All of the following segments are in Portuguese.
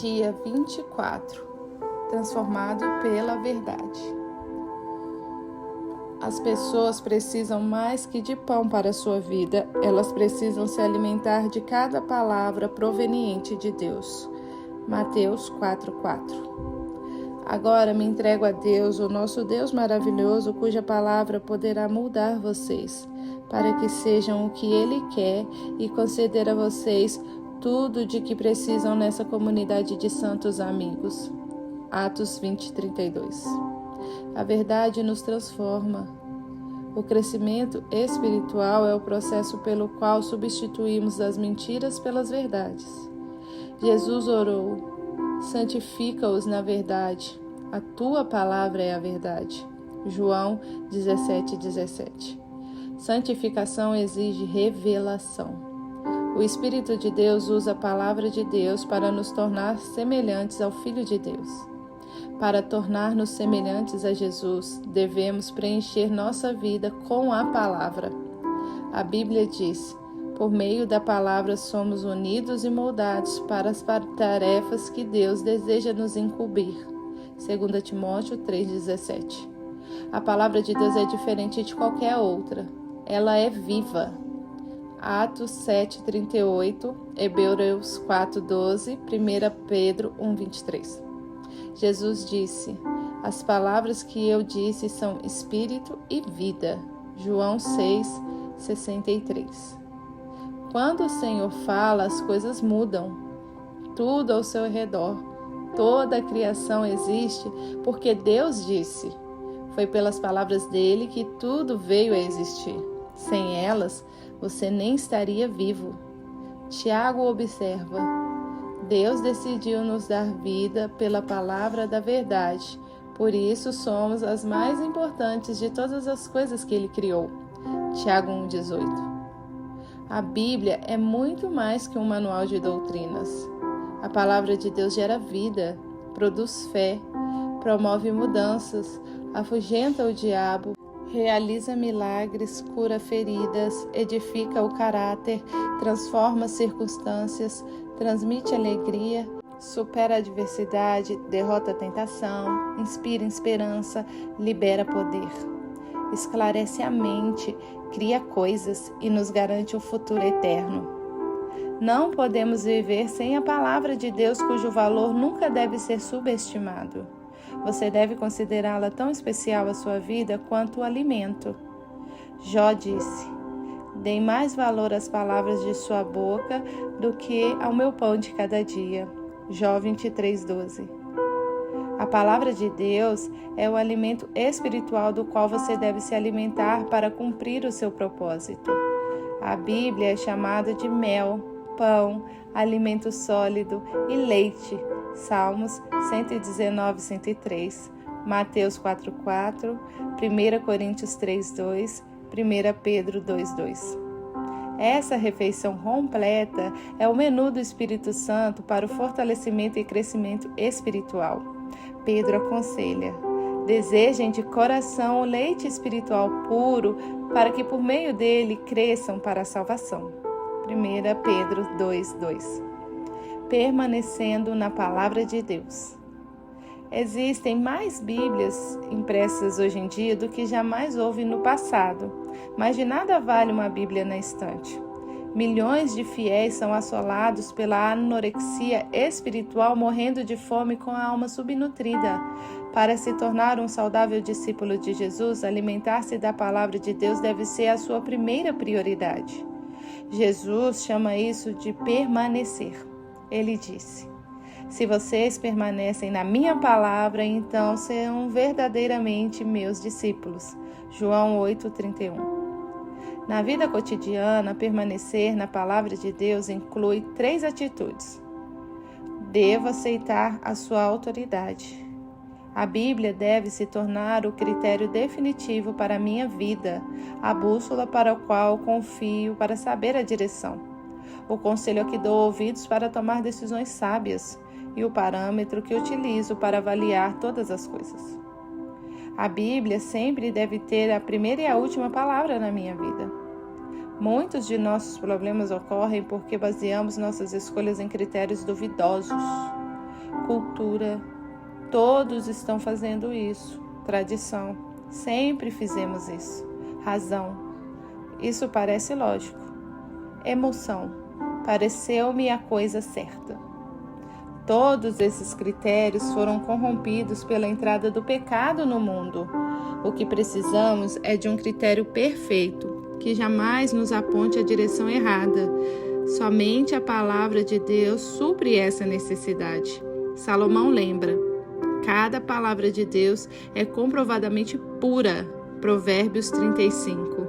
Dia 24. Transformado pela verdade. As pessoas precisam mais que de pão para a sua vida, elas precisam se alimentar de cada palavra proveniente de Deus. Mateus 4:4. Agora me entrego a Deus, o nosso Deus maravilhoso, cuja palavra poderá moldar vocês, para que sejam o que Ele quer e conceder a vocês tudo de que precisam nessa comunidade de santos amigos. Atos 20:32. A verdade nos transforma. O crescimento espiritual é o processo pelo qual substituímos as mentiras pelas verdades. Jesus orou: santifica-os na verdade. A tua palavra é a verdade. João 17:17. Santificação exige revelação. O Espírito de Deus usa a palavra de Deus para nos tornar semelhantes ao Filho de Deus. Para tornar-nos semelhantes a Jesus, devemos preencher nossa vida com a palavra. A Bíblia diz: por meio da palavra somos unidos e moldados para as tarefas que Deus deseja nos incumbir. 2 Timóteo 3:17. A palavra de Deus é diferente de qualquer outra. Ela é viva. Atos 7:38, Hebreus 4:12, 1 Pedro 1:23. Jesus disse: as palavras que eu disse são espírito e vida. João 6:63. Quando o Senhor fala, as coisas mudam. Tudo ao seu redor, toda a criação existe porque Deus disse. Foi pelas palavras dele que tudo veio a existir. Sem elas, você nem estaria vivo. Tiago observa: Deus decidiu nos dar vida pela palavra da verdade. Por isso somos as mais importantes de todas as coisas que Ele criou. Tiago 1:18. A Bíblia é muito mais que um manual de doutrinas. A palavra de Deus gera vida, produz fé, promove mudanças, afugenta o diabo, realiza milagres, cura feridas, edifica o caráter, transforma circunstâncias, transmite alegria, supera a adversidade, derrota a tentação, inspira esperança, libera poder. Esclarece a mente, cria coisas e nos garante um futuro eterno. Não podemos viver sem a palavra de Deus, cujo valor nunca deve ser subestimado. Você deve considerá-la tão especial à sua vida quanto o alimento. Jó disse: dei mais valor às palavras de sua boca do que ao meu pão de cada dia. Jó 23:12. A palavra de Deus é o alimento espiritual do qual você deve se alimentar para cumprir o seu propósito. A Bíblia é chamada de mel, pão, alimento sólido e leite. Salmos 119:103, Mateus 4:4, 1 Coríntios 3:2, 1 Pedro 2:2. Essa refeição completa é o menu do Espírito Santo para o fortalecimento e crescimento espiritual. Pedro aconselha: desejem de coração o leite espiritual puro, para que por meio dele cresçam para a salvação. 1 Pedro 2:2. Permanecendo na palavra de Deus. Existem mais Bíblias impressas hoje em dia do que jamais houve no passado, mas de nada vale uma Bíblia na estante. Milhões de fiéis são assolados pela anorexia espiritual, morrendo de fome com a alma subnutrida. Para se tornar um saudável discípulo de Jesus, alimentar-se da palavra de Deus deve ser a sua primeira prioridade. Jesus chama isso de permanecer. Ele disse: se vocês permanecem na minha palavra, então serão verdadeiramente meus discípulos. João 8:31. Na vida cotidiana, permanecer na palavra de Deus inclui 3 atitudes. Devo aceitar a sua autoridade. A Bíblia deve se tornar o critério definitivo para a minha vida, a bússola para a qual confio para saber a direção. O conselho a que dou ouvidos para tomar decisões sábias e o parâmetro que utilizo para avaliar todas as coisas. A Bíblia sempre deve ter a primeira e a última palavra na minha vida. Muitos de nossos problemas ocorrem porque baseamos nossas escolhas em critérios duvidosos. cultura. Todos estão fazendo isso. Tradição. Sempre fizemos isso. Razão. Isso parece lógico. Emoção. Pareceu-me a coisa certa. Todos esses critérios foram corrompidos pela entrada do pecado no mundo. O que precisamos é de um critério perfeito, que jamais nos aponte a direção errada. Somente a palavra de Deus supre essa necessidade. Salomão lembra: cada palavra de Deus é comprovadamente pura. Provérbios 35.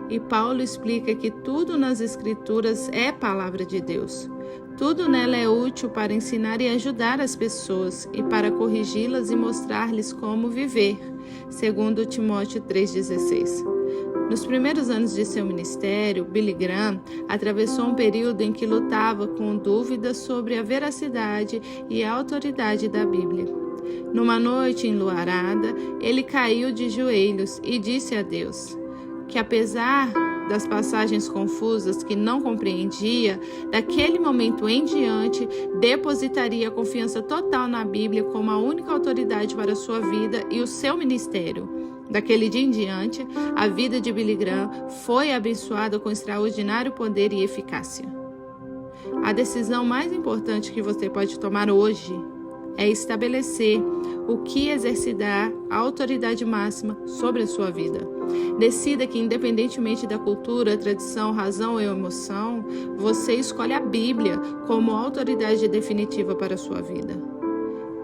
E Paulo explica que tudo nas Escrituras é palavra de Deus. Tudo nela é útil para ensinar e ajudar as pessoas e para corrigi-las e mostrar-lhes como viver, segundo Timóteo 3,16. Nos primeiros anos de seu ministério, Billy Graham atravessou um período em que lutava com dúvidas sobre a veracidade e a autoridade da Bíblia. Numa noite enluarada, ele caiu de joelhos e disse a Deus que, apesar das passagens confusas que não compreendia, daquele momento em diante, depositaria a confiança total na Bíblia como a única autoridade para a sua vida e o seu ministério. Daquele dia em diante, a vida de Billy Graham foi abençoada com extraordinário poder e eficácia. A decisão mais importante que você pode tomar hoje é estabelecer o que exercitar a autoridade máxima sobre a sua vida. Decida que, independentemente da cultura, tradição, razão ou emoção, você escolhe a Bíblia como autoridade definitiva para a sua vida.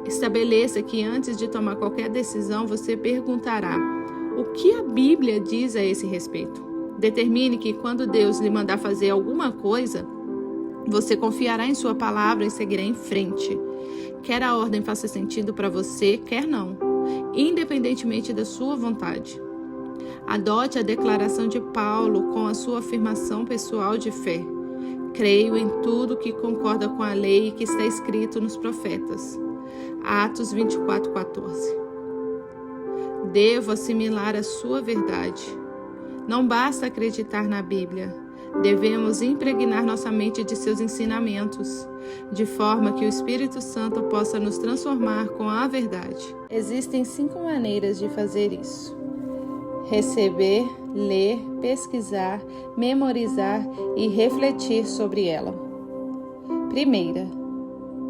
Estabeleça que, antes de tomar qualquer decisão, você perguntará: o que a Bíblia diz a esse respeito? Determine que, quando Deus lhe mandar fazer alguma coisa, você confiará em sua palavra e seguirá em frente. Quer a ordem faça sentido para você, quer não, independentemente da sua vontade. Adote a declaração de Paulo com a sua afirmação pessoal de fé. Creio em tudo que concorda com a lei que está escrito nos profetas. Atos 24:14. Devo assimilar a sua verdade. Não basta acreditar na Bíblia. Devemos impregnar nossa mente de seus ensinamentos, de forma que o Espírito Santo possa nos transformar com a verdade. Existem 5 maneiras de fazer isso: receber, ler, pesquisar, memorizar e refletir sobre ela. Primeira,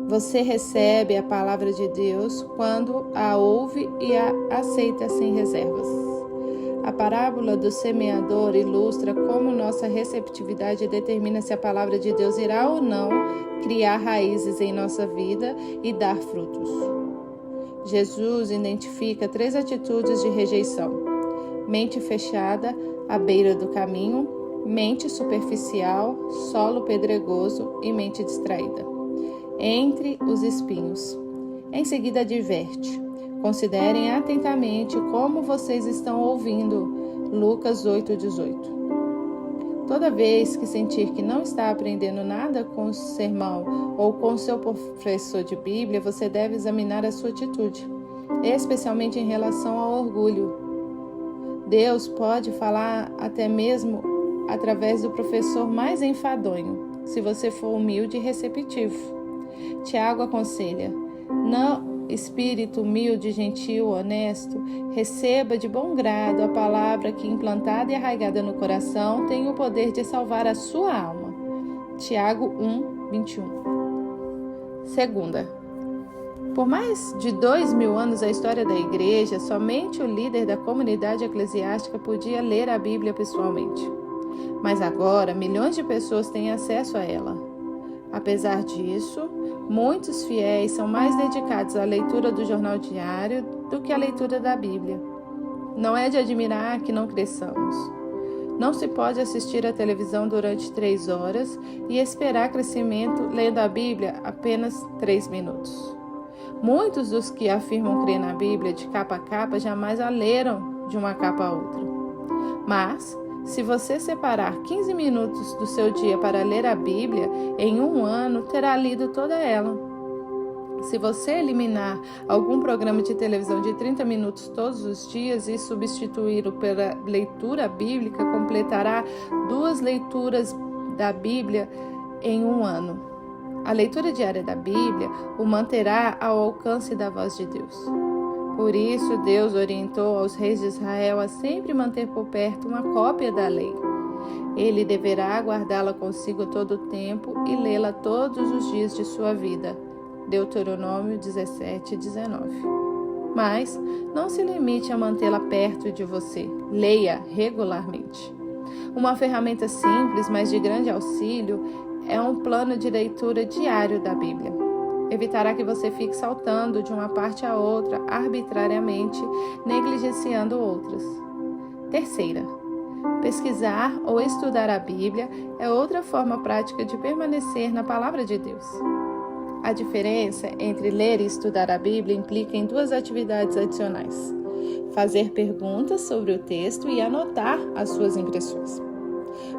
você recebe a palavra de Deus quando a ouve e a aceita sem reservas. A parábola do semeador ilustra como nossa receptividade determina se a palavra de Deus irá ou não criar raízes em nossa vida e dar frutos. Jesus identifica 3 atitudes de rejeição: mente fechada, à beira do caminho; mente superficial, solo pedregoso; e mente distraída, entre os espinhos. Em seguida adverte: considerem atentamente como vocês estão ouvindo. Lucas 8:18. Toda vez que sentir que não está aprendendo nada com o sermão ou com o seu professor de Bíblia, você deve examinar a sua atitude, especialmente em relação ao orgulho. Deus pode falar até mesmo através do professor mais enfadonho, se você for humilde e receptivo. Tiago aconselha: não, espírito humilde, gentil, honesto, receba de bom grado a palavra que, implantada e arraigada no coração, tem o poder de salvar a sua alma. Tiago 1:21. Segunda, por mais de 2000 anos a história da igreja, somente o líder da comunidade eclesiástica podia ler a Bíblia pessoalmente. Mas agora, milhões de pessoas têm acesso a ela. Apesar disso, muitos fiéis são mais dedicados à leitura do jornal diário do que à leitura da Bíblia. Não é de admirar que não cresçamos. Não se pode assistir à televisão durante 3 horas e esperar crescimento lendo a Bíblia apenas 3 minutos. Muitos dos que afirmam crer na Bíblia de capa a capa jamais a leram de uma capa a outra. Mas, se você separar 15 minutos do seu dia para ler a Bíblia, em 1 ano terá lido toda ela. Se você eliminar algum programa de televisão de 30 minutos todos os dias e substituí-lo pela leitura bíblica, completará 2 leituras da Bíblia em 1 ano. A leitura diária da Bíblia o manterá ao alcance da voz de Deus. Por isso, Deus orientou aos reis de Israel a sempre manter por perto uma cópia da lei. Ele deverá guardá-la consigo todo o tempo e lê-la todos os dias de sua vida. Deuteronômio 17:19. Mas não se limite a mantê-la perto de você. Leia regularmente. Uma ferramenta simples, mas de grande auxílio, é um plano de leitura diário da Bíblia. Evitará que você fique saltando de uma parte a outra arbitrariamente, negligenciando outras. Terceira, pesquisar ou estudar a Bíblia é outra forma prática de permanecer na Palavra de Deus. A diferença entre ler e estudar a Bíblia implica em duas atividades adicionais: fazer perguntas sobre o texto e anotar as suas impressões.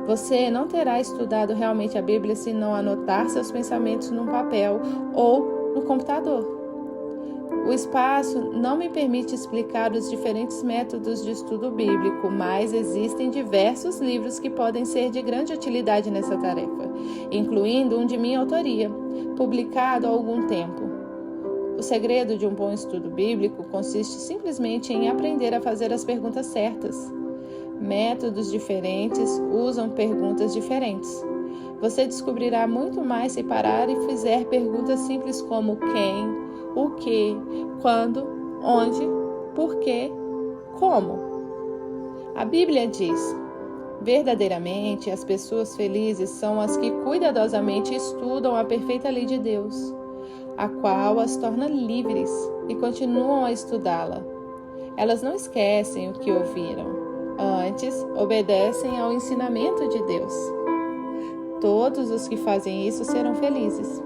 Você não terá estudado realmente a Bíblia se não anotar seus pensamentos num papel ou no computador. O espaço não me permite explicar os diferentes métodos de estudo bíblico, mas existem diversos livros que podem ser de grande utilidade nessa tarefa, incluindo um de minha autoria, publicado há algum tempo. O segredo de um bom estudo bíblico consiste simplesmente em aprender a fazer as perguntas certas. Métodos diferentes usam perguntas diferentes. Você descobrirá muito mais se parar e fizer perguntas simples como quem, o que, quando, onde, por quê, como. A Bíblia diz: verdadeiramente, as pessoas felizes são as que cuidadosamente estudam a perfeita lei de Deus, a qual as torna livres e continuam a estudá-la. Elas não esquecem o que ouviram, antes obedecem ao ensinamento de Deus. Todos os que fazem isso serão felizes.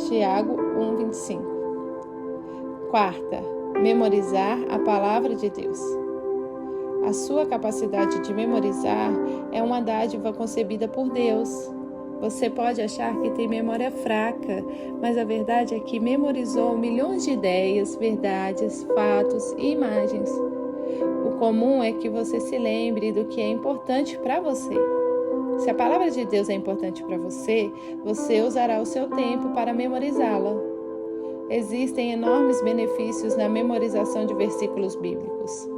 Tiago 1:25. Quarta, memorizar a palavra de Deus. A sua capacidade de memorizar é uma dádiva concebida por Deus. Você pode achar que tem memória fraca, mas a verdade é que memorizou milhões de ideias, verdades, fatos e imagens. O comum é que você se lembre do que é importante para você. Se a palavra de Deus é importante para você, você usará o seu tempo para memorizá-la. Existem enormes benefícios na memorização de versículos bíblicos.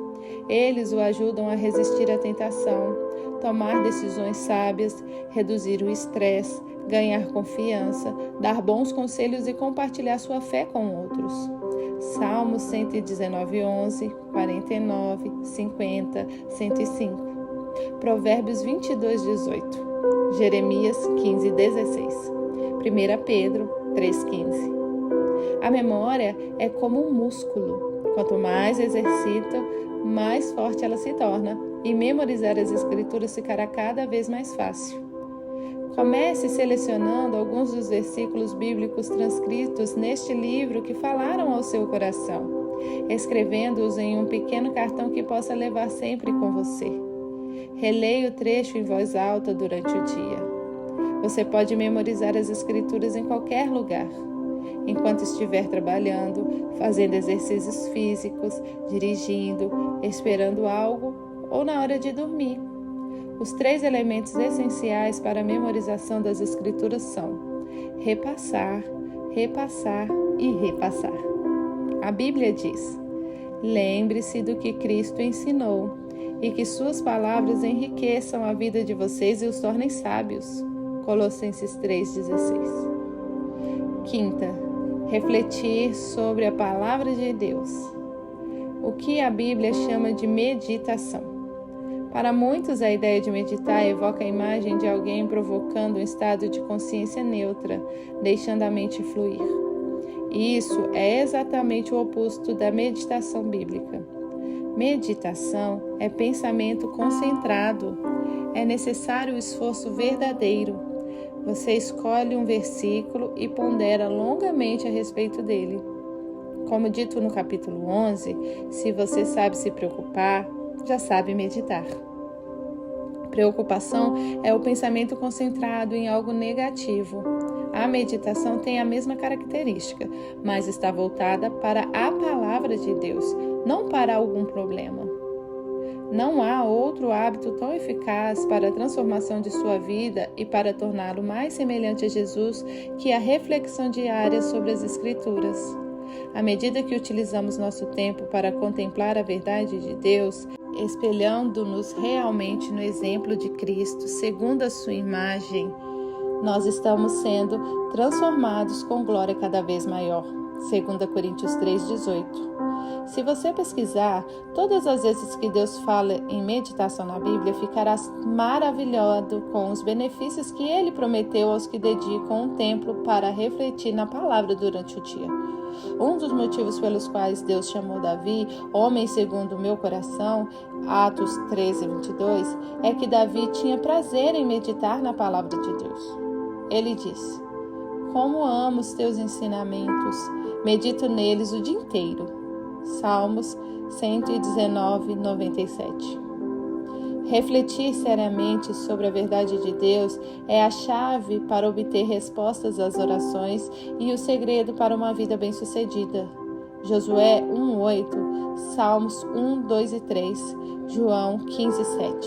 Eles o ajudam a resistir à tentação, tomar decisões sábias, reduzir o estresse, ganhar confiança, dar bons conselhos e compartilhar sua fé com outros. Salmos 119:11, 49, 50, 105. Provérbios 22:18. Jeremias 15:16. 1 Pedro 3:15. A memória é como um músculo. Quanto mais exercita, mais forte ela se torna, e memorizar as Escrituras ficará cada vez mais fácil. Comece selecionando alguns dos versículos bíblicos transcritos neste livro que falaram ao seu coração, escrevendo-os em um pequeno cartão que possa levar sempre com você. Releia o trecho em voz alta durante o dia. Você pode memorizar as Escrituras em qualquer lugar. Enquanto estiver trabalhando, fazendo exercícios físicos, dirigindo, esperando algo ou na hora de dormir. Os 3 elementos essenciais para a memorização das Escrituras são repassar, repassar e repassar. A Bíblia diz: lembre-se do que Cristo ensinou e que suas palavras enriqueçam a vida de vocês e os tornem sábios. Colossenses 3:16. Quinta, refletir sobre a palavra de Deus. O que a Bíblia chama de meditação. Para muitos, a ideia de meditar evoca a imagem de alguém provocando um estado de consciência neutra, deixando a mente fluir. Isso é exatamente o oposto da meditação bíblica. Meditação é pensamento concentrado. É necessário o esforço verdadeiro. Você escolhe um versículo e pondera longamente a respeito dele. Como dito no capítulo 11, se você sabe se preocupar, já sabe meditar. Preocupação é o pensamento concentrado em algo negativo. A meditação tem a mesma característica, mas está voltada para a palavra de Deus, não para algum problema. Não há outro hábito tão eficaz para a transformação de sua vida e para torná-lo mais semelhante a Jesus que a reflexão diária sobre as Escrituras. À medida que utilizamos nosso tempo para contemplar a verdade de Deus, espelhando-nos realmente no exemplo de Cristo, segundo a sua imagem, nós estamos sendo transformados com glória cada vez maior. 2 Coríntios 3,18. Se você pesquisar, todas as vezes que Deus fala em meditação na Bíblia, ficarás maravilhado com os benefícios que Ele prometeu aos que dedicam um tempo para refletir na palavra durante o dia. Um dos motivos pelos quais Deus chamou Davi, homem segundo o meu coração, Atos 13:22, é que Davi tinha prazer em meditar na palavra de Deus. Ele diz: "Como amo os teus ensinamentos, medito neles o dia inteiro." Salmos 119:97. Refletir seriamente sobre a verdade de Deus é a chave para obter respostas às orações e o segredo para uma vida bem-sucedida. Josué 1:8, Salmos 1, 2 e 3, João 15:7.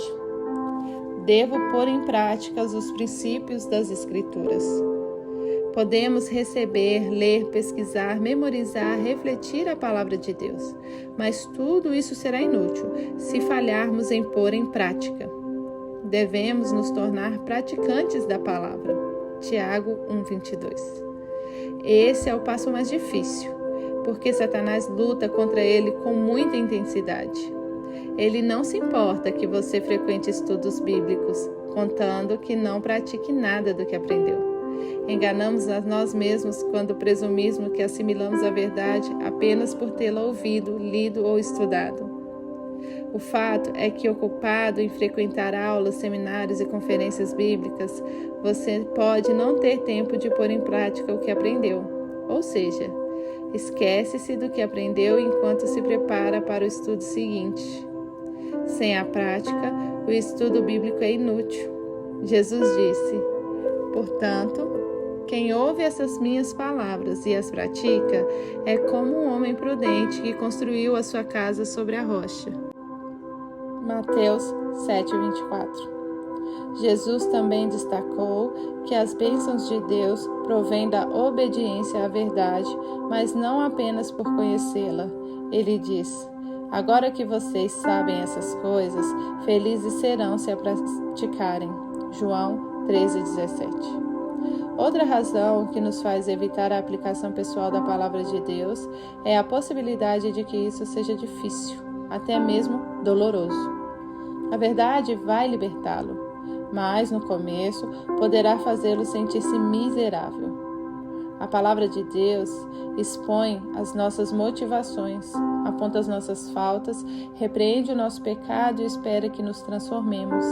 Devo pôr em prática os princípios das Escrituras. Podemos receber, ler, pesquisar, memorizar, refletir a palavra de Deus, mas tudo isso será inútil se falharmos em pôr em prática. Devemos nos tornar praticantes da palavra. Tiago 1:22. Esse é o passo mais difícil, porque Satanás luta contra ele com muita intensidade. Ele não se importa que você frequente estudos bíblicos, contando que não pratique nada do que aprendeu. Enganamos a nós mesmos quando presumimos que assimilamos a verdade apenas por tê-la ouvido, lido ou estudado. O fato é que, ocupado em frequentar aulas, seminários e conferências bíblicas, você pode não ter tempo de pôr em prática o que aprendeu. Ou seja, esquece-se do que aprendeu enquanto se prepara para o estudo seguinte. Sem a prática, o estudo bíblico é inútil. Jesus disse: "Portanto, quem ouve essas minhas palavras e as pratica é como um homem prudente que construiu a sua casa sobre a rocha." Mateus 7:24. Jesus também destacou que as bênçãos de Deus provêm da obediência à verdade, mas não apenas por conhecê-la. Ele diz: "Agora que vocês sabem essas coisas, felizes serão se a praticarem." João 13:17. Outra razão que nos faz evitar a aplicação pessoal da palavra de Deus é a possibilidade de que isso seja difícil, até mesmo doloroso. A verdade vai libertá-lo, mas no começo poderá fazê-lo sentir-se miserável. A palavra de Deus expõe as nossas motivações, aponta as nossas faltas, repreende o nosso pecado e espera que nos transformemos.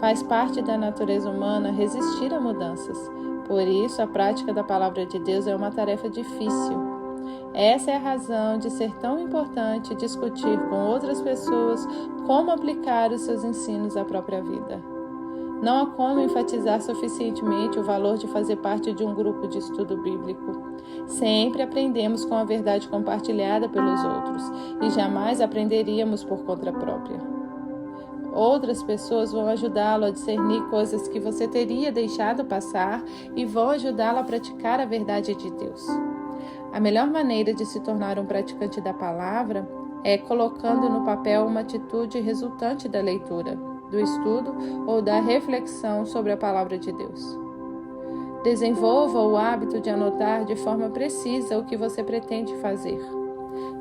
Faz parte da natureza humana resistir a mudanças. Por isso, a prática da palavra de Deus é uma tarefa difícil. Essa é a razão de ser tão importante discutir com outras pessoas como aplicar os seus ensinos à própria vida. Não há como enfatizar suficientemente o valor de fazer parte de um grupo de estudo bíblico. Sempre aprendemos com a verdade compartilhada pelos outros e jamais aprenderíamos por conta própria. Outras pessoas vão ajudá-lo a discernir coisas que você teria deixado passar e vão ajudá-lo a praticar a verdade de Deus. A melhor maneira de se tornar um praticante da palavra é colocando no papel uma atitude resultante da leitura, do estudo ou da reflexão sobre a palavra de Deus. Desenvolva o hábito de anotar de forma precisa o que você pretende fazer.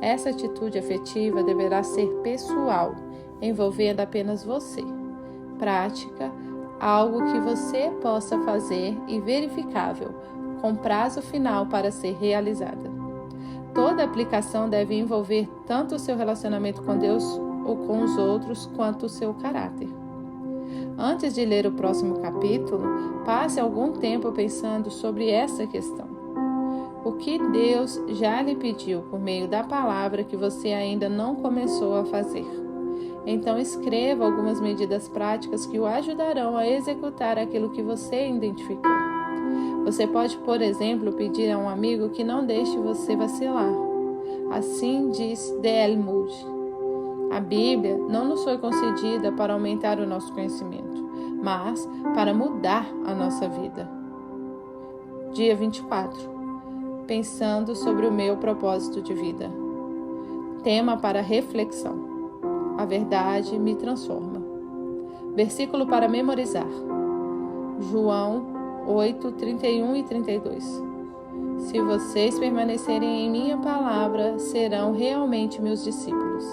Essa atitude afetiva deverá ser pessoal, envolvendo apenas você. Prática, algo que você possa fazer e verificável, com prazo final para ser realizada. Toda aplicação deve envolver tanto o seu relacionamento com Deus ou com os outros, quanto o seu caráter. Antes de ler o próximo capítulo, passe algum tempo pensando sobre essa questão. O que Deus já lhe pediu por meio da palavra que você ainda não começou a fazer? Então escreva algumas medidas práticas que o ajudarão a executar aquilo que você identificou. Você pode, por exemplo, pedir a um amigo que não deixe você vacilar. Assim diz D.L. Moody: A Bíblia não nos foi concedida para aumentar o nosso conhecimento, mas para mudar a nossa vida. Dia 24. Pensando sobre o meu propósito de vida. Tema para reflexão. A verdade me transforma. Versículo para memorizar. João 8, 31 e 32. Se vocês permanecerem em minha palavra, serão realmente meus discípulos,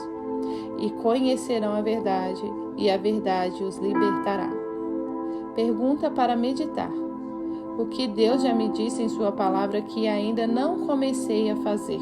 e conhecerão a verdade, e a verdade os libertará. Pergunta para meditar. O que Deus já me disse em sua palavra que ainda não comecei a fazer?